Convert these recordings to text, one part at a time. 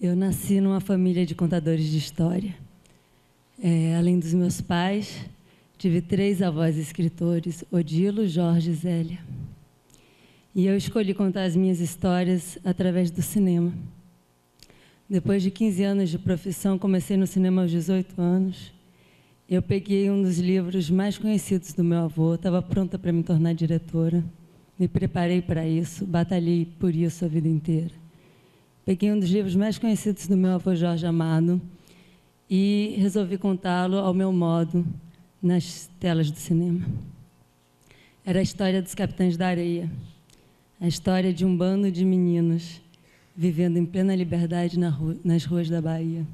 Eu nasci numa família de contadores de história. Além dos meus pais, tive 3 avós escritores, Odilo, Jorge e Zélia. E eu escolhi contar as minhas histórias através do cinema. Depois de 15 anos de profissão, comecei no cinema aos 18 anos. Eu peguei um dos livros mais conhecidos do meu avô, estava pronta para me tornar diretora. Me preparei para isso, batalhei por isso a vida inteira. Peguei um dos livros mais conhecidos do meu avô Jorge Amado e resolvi contá-lo ao meu modo nas telas do cinema. Era a história dos Capitães da Areia, a história de um bando de meninos vivendo em plena liberdade nas ruas da Bahia.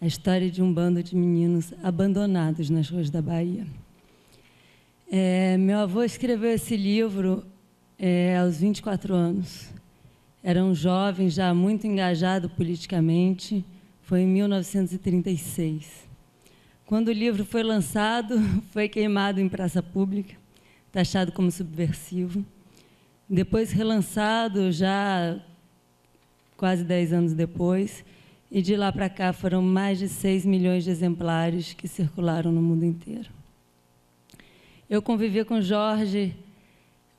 A história de um bando de meninos abandonados nas ruas da Bahia. Meu avô escreveu esse livro aos 24 anos. Era um jovem já muito engajado politicamente. Foi em 1936. Quando o livro foi lançado, foi queimado em praça pública, taxado como subversivo. Depois relançado, já quase 10 anos depois, e de lá para cá foram mais de 6 milhões de exemplares que circularam no mundo inteiro. Eu convivi com Jorge,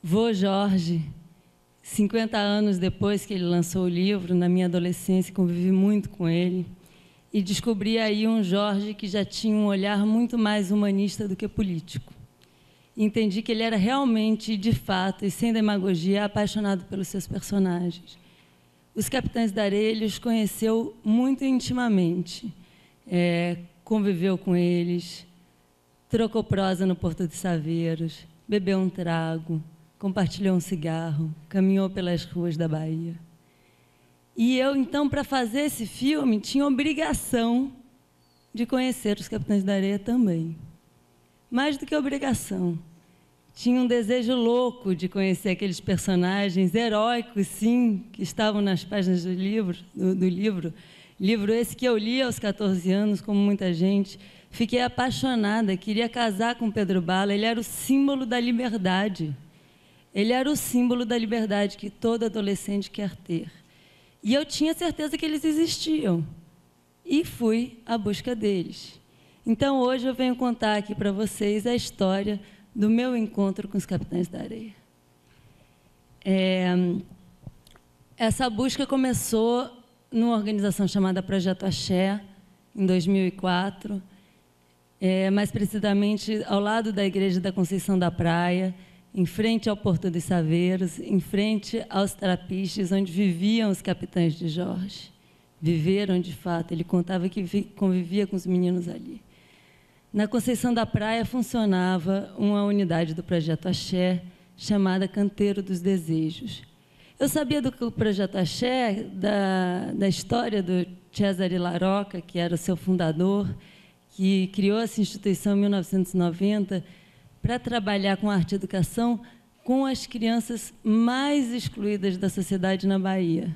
vô Jorge, 50 anos depois que ele lançou o livro, na minha adolescência, convivi muito com ele e descobri aí um Jorge que já tinha um olhar muito mais humanista do que político. Entendi que ele era realmente, de fato, e sem demagogia, apaixonado pelos seus personagens. Os Capitães da Areia ele os conheceu muito intimamente, conviveu com eles, trocou prosa no Porto de Saveiros, bebeu um trago, compartilhou um cigarro, caminhou pelas ruas da Bahia. E eu, então, para fazer esse filme, tinha obrigação de conhecer os Capitães da Areia também. Mais do que obrigação. Tinha um desejo louco de conhecer aqueles personagens heróicos, sim, que estavam nas páginas do livro. Livro esse que eu li aos 14 anos, como muita gente. Fiquei apaixonada, queria casar com Pedro Bala. Ele era o símbolo da liberdade. Ele era o símbolo da liberdade que todo adolescente quer ter. E eu tinha certeza que eles existiam. E fui à busca deles. Então, hoje eu venho contar aqui para vocês a história do meu encontro com os Capitães da Areia. Essa busca começou numa organização chamada Projeto Axé, em 2004, mais precisamente ao lado da Igreja da Conceição da Praia, em frente ao Porto dos Saveiros, em frente aos trapiches, onde viviam os Capitães de Jorge. Viveram, de fato. Ele contava que convivia com os meninos ali. Na Conceição da Praia funcionava uma unidade do Projeto Axé, chamada Canteiro dos Desejos. Eu sabia do Projeto Axé, da história do Cesare Larocca, que era o seu fundador, que criou essa instituição em 1990, para trabalhar com arte e educação com as crianças mais excluídas da sociedade na Bahia,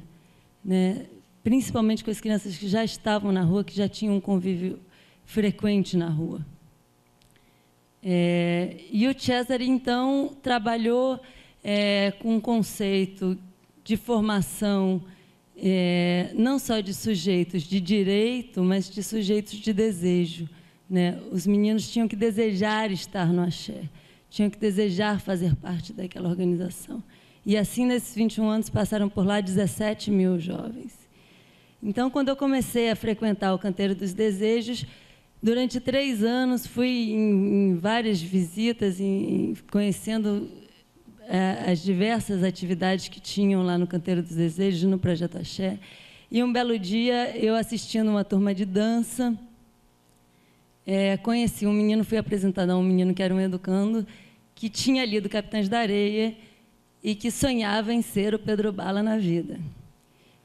né? Principalmente com as crianças que já estavam na rua, que já tinham um convívio frequente na rua. E o Cesare, então, trabalhou com um conceito de formação não só de sujeitos de direito, mas de sujeitos de desejo. Né? Os meninos tinham que desejar estar no axé, tinham que desejar fazer parte daquela organização. E assim, nesses 21 anos, passaram por lá 17 mil jovens. Então, quando eu comecei a frequentar o Canteiro dos Desejos, durante 3 anos, fui em várias visitas, conhecendo as diversas atividades que tinham lá no Canteiro dos Desejos, no Projeto Axé. E um belo dia, eu assistindo uma turma de dança, conheci um menino, fui apresentada a um menino que era um educando, que tinha lido Capitães da Areia e que sonhava em ser o Pedro Bala na vida.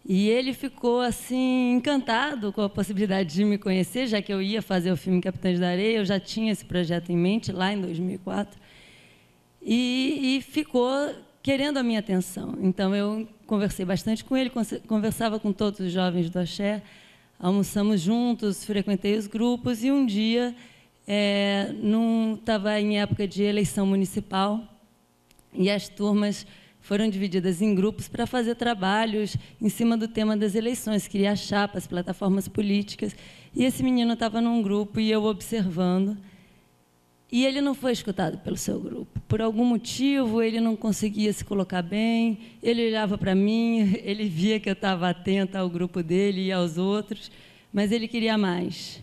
E ele ficou assim encantado com a possibilidade de me conhecer, já que eu ia fazer o filme Capitães da Areia, eu já tinha esse projeto em mente lá em 2004, e ficou querendo a minha atenção. Então eu conversei bastante com ele, conversava com todos os jovens do axé, almoçamos juntos, frequentei os grupos, e um dia estava em época de eleição municipal e as turmas foram divididas em grupos para fazer trabalhos em cima do tema das eleições, criar chapas, plataformas políticas. E esse menino estava num grupo e eu observando. E ele não foi escutado pelo seu grupo. Por algum motivo, ele não conseguia se colocar bem, ele olhava para mim, ele via que eu estava atenta ao grupo dele e aos outros, mas ele queria mais.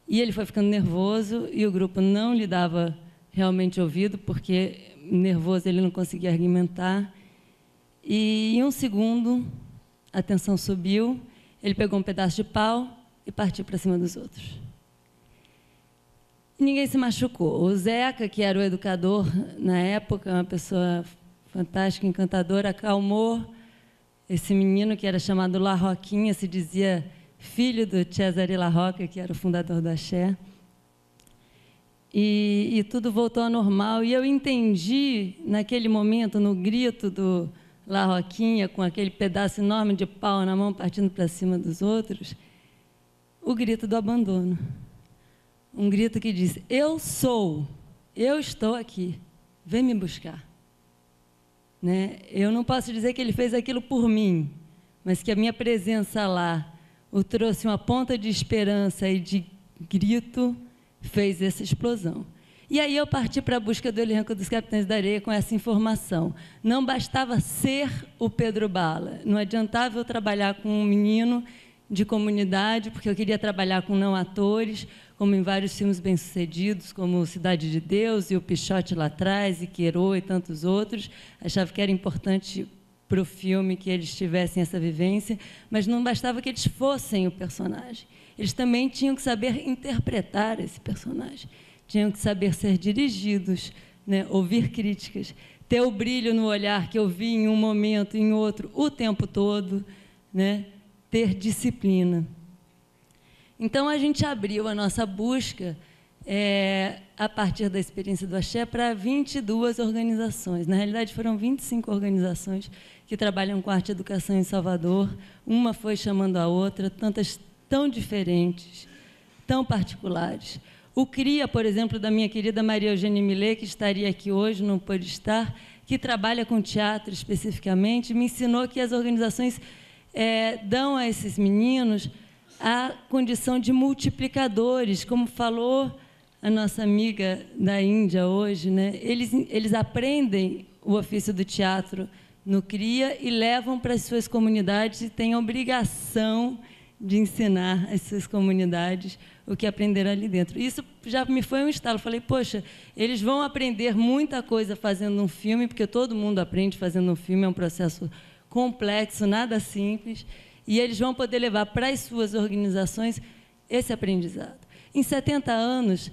E ele foi ficando nervoso e o grupo não lhe dava realmente ouvido, porque nervoso ele não conseguia argumentar. E, em um segundo, a tensão subiu, ele pegou um pedaço de pau e partiu para cima dos outros. Ninguém se machucou. O Zeca, que era o educador na época, uma pessoa fantástica, encantadora, acalmou esse menino que era chamado La Roquinha, se dizia filho do Cesare La Rocca, que era o fundador do Axé. E tudo voltou ao normal. E eu entendi, naquele momento, no grito do La Roquinha, com aquele pedaço enorme de pau na mão, partindo para cima dos outros, o grito do abandono. Um grito que diz: eu estou aqui, vem me buscar. Né? Eu não posso dizer que ele fez aquilo por mim, mas que a minha presença lá o trouxe uma ponta de esperança e de grito, fez essa explosão. E aí eu parti para a busca do elenco dos Capitães da Areia com essa informação. Não bastava ser o Pedro Bala, não adiantava eu trabalhar com um menino de comunidade, porque eu queria trabalhar com não atores, como em vários filmes bem-sucedidos, como Cidade de Deus e O Pichote lá atrás, e Querô e tantos outros. Achava que era importante para o filme que eles tivessem essa vivência, mas não bastava que eles fossem o personagem. Eles também tinham que saber interpretar esse personagem, tinham que saber ser dirigidos, né? Ouvir críticas, ter o brilho no olhar que eu vi em um momento, em outro, o tempo todo, né? Ter disciplina. Então, a gente abriu a nossa busca, a partir da experiência do Axé, para 22 organizações. Na realidade, foram 25 organizações que trabalham com arte e educação em Salvador. Uma foi chamando a outra, tantas tão diferentes, tão particulares. O CRIA, por exemplo, da minha querida Maria Eugênia Millet, que estaria aqui hoje, não pôde estar, que trabalha com teatro especificamente, me ensinou que as organizações dão a esses meninos a condição de multiplicadores, como falou a nossa amiga da Índia hoje, né? Eles aprendem o ofício do teatro no CRIA e levam para as suas comunidades e têm a obrigação de ensinar às suas comunidades o que aprenderam ali dentro. Isso já me foi um estalo. Falei, poxa, eles vão aprender muita coisa fazendo um filme, porque todo mundo aprende fazendo um filme, é um processo complexo, nada simples, e eles vão poder levar para as suas organizações esse aprendizado. Em 70 anos,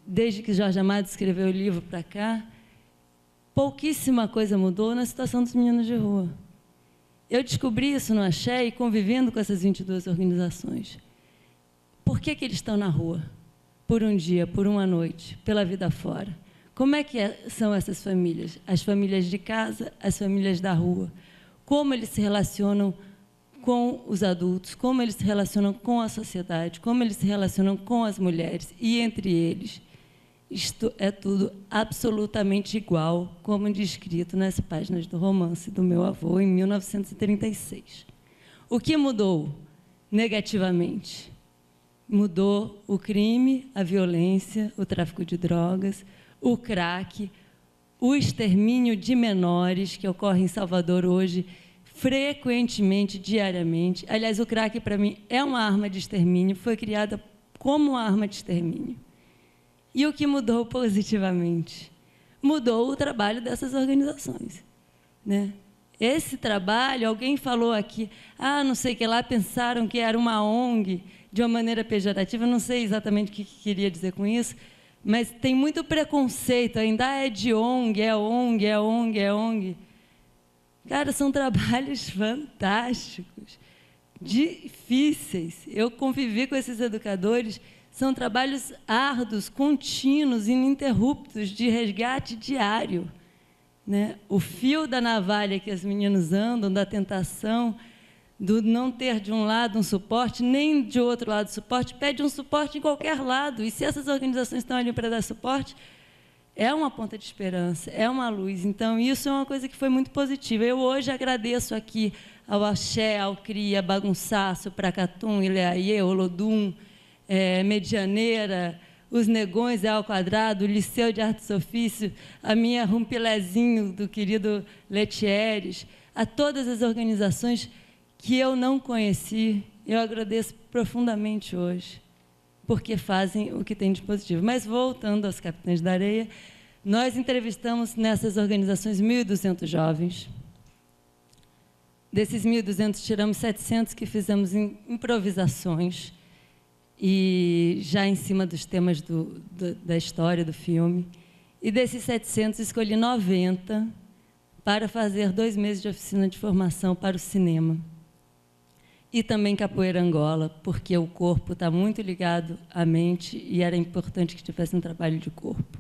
desde que Jorge Amado escreveu o livro para cá, pouquíssima coisa mudou na situação dos meninos de rua. Eu descobri isso no Axé e convivendo com essas 22 organizações. Por que eles estão na rua? Por um dia, por uma noite, pela vida fora. Como é que são essas famílias? As famílias de casa, as famílias da rua. Como eles se relacionam com os adultos, como eles se relacionam com a sociedade, como eles se relacionam com as mulheres e entre eles. Isto é tudo absolutamente igual, como descrito nas páginas do romance do meu avô, em 1936. O que mudou negativamente? Mudou o crime, a violência, o tráfico de drogas, o crack, o extermínio de menores, que ocorre em Salvador hoje, frequentemente, diariamente. Aliás, o crack, para mim, é uma arma de extermínio, foi criada como uma arma de extermínio. E o que mudou positivamente? Mudou o trabalho dessas organizações, né? Esse trabalho, alguém falou aqui, não sei o que lá, pensaram que era uma ONG, de uma maneira pejorativa, não sei exatamente o que queria dizer com isso, mas tem muito preconceito ainda, é de ONG, é ONG, é ONG, é ONG. Cara, são trabalhos fantásticos, difíceis. Eu convivi com esses educadores, são trabalhos árduos, contínuos, ininterruptos, de resgate diário, né? O fio da navalha que os meninos andam, da tentação, do não ter de um lado um suporte, nem de outro lado suporte, pede um suporte em qualquer lado. E se essas organizações estão ali para dar suporte, é uma ponta de esperança, é uma luz. Então, isso é uma coisa que foi muito positiva. Eu hoje agradeço aqui ao Axé, ao Cria, Bagunçaço, Pracatum, Ileaie, Olodum, Medianeira, os Negões, ao Quadrado, o Liceu de Artes e Ofício, a minha Rumpilezinho, do querido Letieres, a todas as organizações que eu não conheci, eu agradeço profundamente hoje, porque fazem o que tem de positivo. Mas, voltando aos Capitães da Areia, nós entrevistamos nessas organizações 1.200 jovens. Desses 1.200, tiramos 700 que fizemos improvisações, e já em cima dos temas da história do filme. E desses 700, escolhi 90 para fazer 2 meses de oficina de formação para o cinema. E também capoeira Angola, porque o corpo está muito ligado à mente e era importante que tivesse um trabalho de corpo.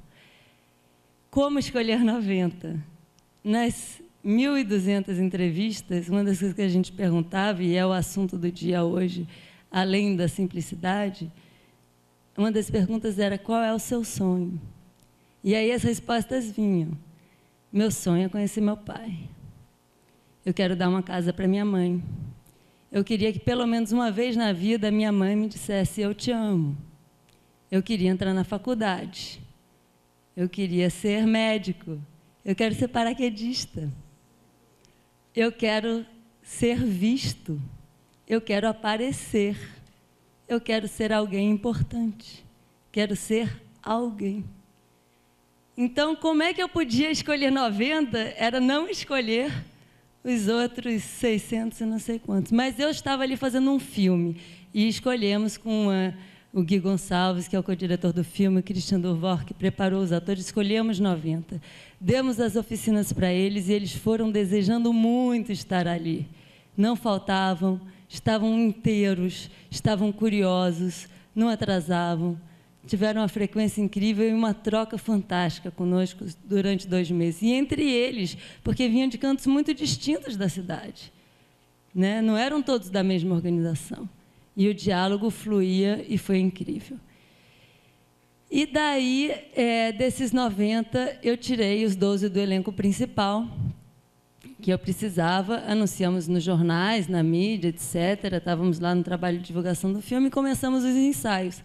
Como escolher 90? Nas 1.200 entrevistas, uma das coisas que a gente perguntava, e é o assunto do dia hoje, além da simplicidade, uma das perguntas era: qual é o seu sonho? E aí as respostas vinham: meu sonho é conhecer meu pai. Eu quero dar uma casa para minha mãe. Eu queria que, pelo menos uma vez na vida, a minha mãe me dissesse: eu te amo. Eu queria entrar na faculdade. Eu queria ser médico. Eu quero ser paraquedista. Eu quero ser visto. Eu quero aparecer. Eu quero ser alguém importante. Quero ser alguém. Então, como é que eu podia escolher 90? Era não escolher os outros 600 e não sei quantos. Mas eu estava ali fazendo um filme e escolhemos com o Gui Gonçalves, que é o co-diretor do filme, o Christian Durvor, que preparou os atores, escolhemos 90. Demos as oficinas para eles e eles foram desejando muito estar ali. Não faltavam, estavam inteiros, estavam curiosos, não atrasavam, tiveram uma frequência incrível e uma troca fantástica conosco durante 2 meses. E entre eles, porque vinham de cantos muito distintos da cidade, né? Não eram todos da mesma organização. E o diálogo fluía e foi incrível. E daí, desses 90, eu tirei os 12 do elenco principal, que eu precisava, anunciamos nos jornais, na mídia, etc. Estávamos lá no trabalho de divulgação do filme e começamos os ensaios.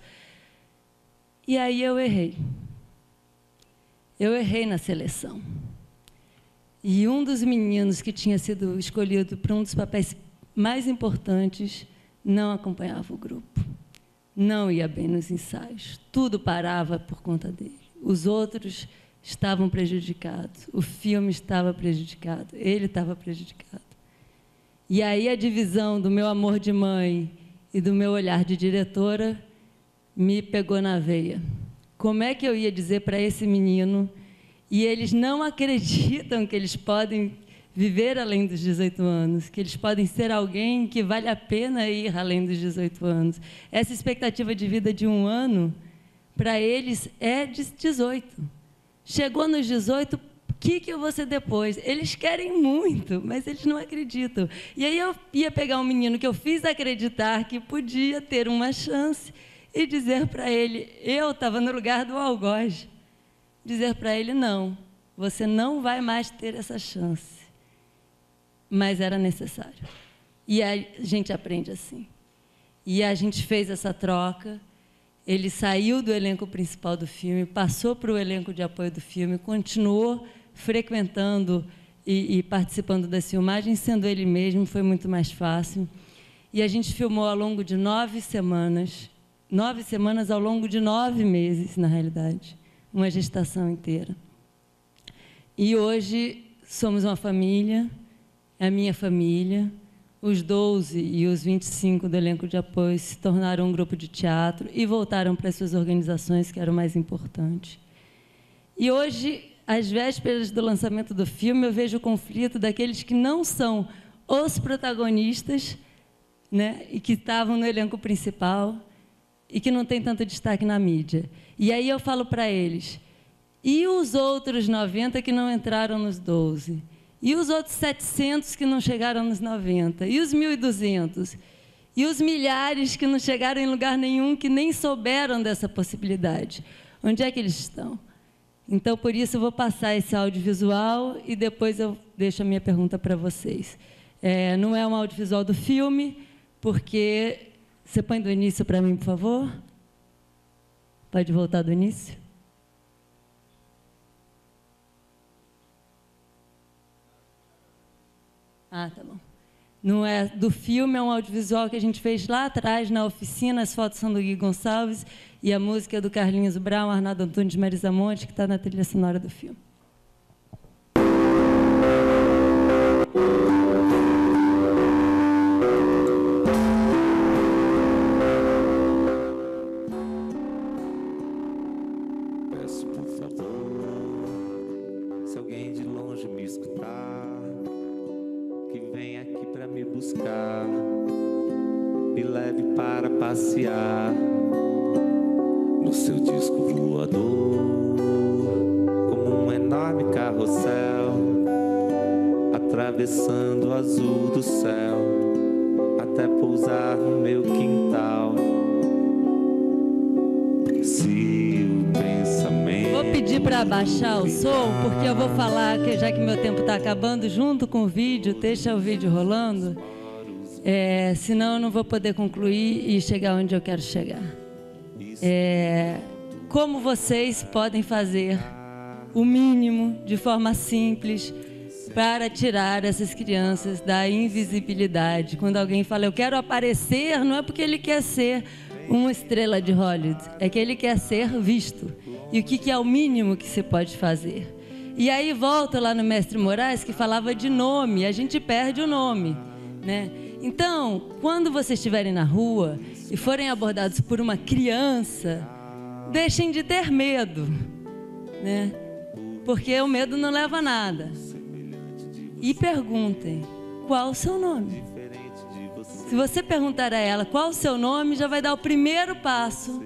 E aí eu errei. Eu errei na seleção. E um dos meninos que tinha sido escolhido para um dos papéis mais importantes não acompanhava o grupo. Não ia bem nos ensaios. Tudo parava por conta dele. Os outros estavam prejudicados, o filme estava prejudicado, ele estava prejudicado. E aí a divisão do meu amor de mãe e do meu olhar de diretora me pegou na veia. Como é que eu ia dizer para esse menino, e eles não acreditam que eles podem viver além dos 18 anos, que eles podem ser alguém que vale a pena ir além dos 18 anos. Essa expectativa de vida de 1 ano, para eles, é de 18. Chegou nos 18, o que eu vou ser depois? Eles querem muito, mas eles não acreditam. E aí eu ia pegar um menino que eu fiz acreditar que podia ter uma chance e dizer para ele, eu estava no lugar do algoz, dizer para ele: não, você não vai mais ter essa chance. Mas era necessário. E a gente aprende assim. E a gente fez essa troca. Ele saiu do elenco principal do filme, passou para o elenco de apoio do filme, continuou frequentando e participando das filmagens, sendo ele mesmo, foi muito mais fácil. E a gente filmou ao longo de 9 semanas, 9 semanas ao longo de 9 meses, na realidade, uma gestação inteira. E hoje somos uma família, a minha família. Os 12 e os 25 do elenco de apoio se tornaram um grupo de teatro e voltaram para as suas organizações, que era o mais importante. E hoje, às vésperas do lançamento do filme, eu vejo o conflito daqueles que não são os protagonistas, né, e que estavam no elenco principal e que não têm tanto destaque na mídia. E aí eu falo para eles: e os outros 90 que não entraram nos 12? E os outros 700 que não chegaram nos 90? E os 1.200? E os milhares que não chegaram em lugar nenhum, que nem souberam dessa possibilidade? Onde é que eles estão? Então, por isso, eu vou passar esse audiovisual e depois eu deixo a minha pergunta para vocês. Não é um audiovisual do filme, porque... Você põe do início para mim, por favor? Pode voltar do início? Ah, tá bom. Não é do filme, é um audiovisual que a gente fez lá atrás, na oficina. As fotos são do Gui Gonçalves e a música é do Carlinhos Brown, Arnaldo Antunes, Marisa Monte, que está na trilha sonora do filme. Peço, por favor, se alguém de longe me escutar, que venha aqui pra me buscar, me leve para passear no seu disco voador, como um enorme carrossel, atravessando o azul do céu, até pousar no meu quintal. Se o pensamento... Vou pedir para abaixar o som, porque eu vou falar, que já que meu tempo está acabando, junto com o vídeo, deixa o vídeo rolando, senão eu não vou poder concluir e chegar onde eu quero chegar. Como vocês podem fazer o mínimo, de forma simples, para tirar essas crianças da invisibilidade? Quando alguém fala, eu quero aparecer, não é porque ele quer ser uma estrela de Hollywood, é que ele quer ser visto. E o que é o mínimo que você pode fazer? E aí volta lá no Mestre Moraes, que falava de nome, a gente perde o nome, né? Então, quando vocês estiverem na rua e forem abordados por uma criança, deixem de ter medo, né? Porque o medo não leva a nada. E perguntem, qual o seu nome? Se você perguntar a ela qual o seu nome, já vai dar o primeiro passo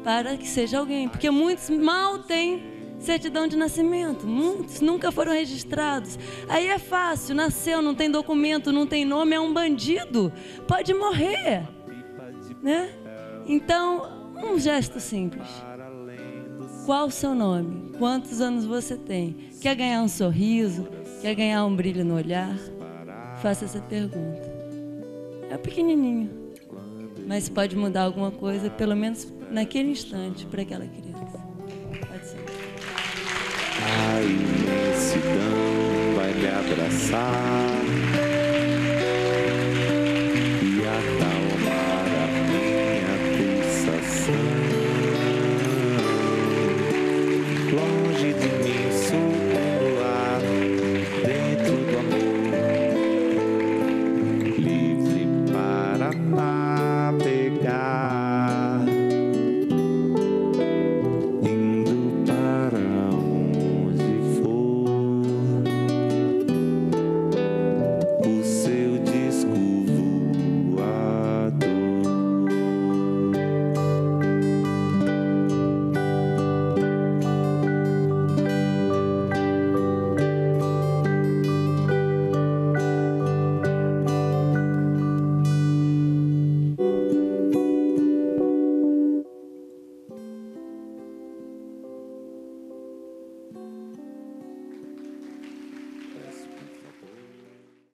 para que seja alguém. Porque muitos mal têm certidão de nascimento, muitos nunca foram registrados. Aí é fácil, nasceu, não tem documento, não tem nome, é um bandido, pode morrer, né? Então, um gesto simples. Qual o seu nome? Quantos anos você tem? Quer ganhar um sorriso? Quer ganhar um brilho no olhar? Faça essa pergunta. É pequenininho, mas pode mudar alguma coisa, pelo menos naquele instante, para aquela criança. Pode ser. A imensidão vai me abraçar.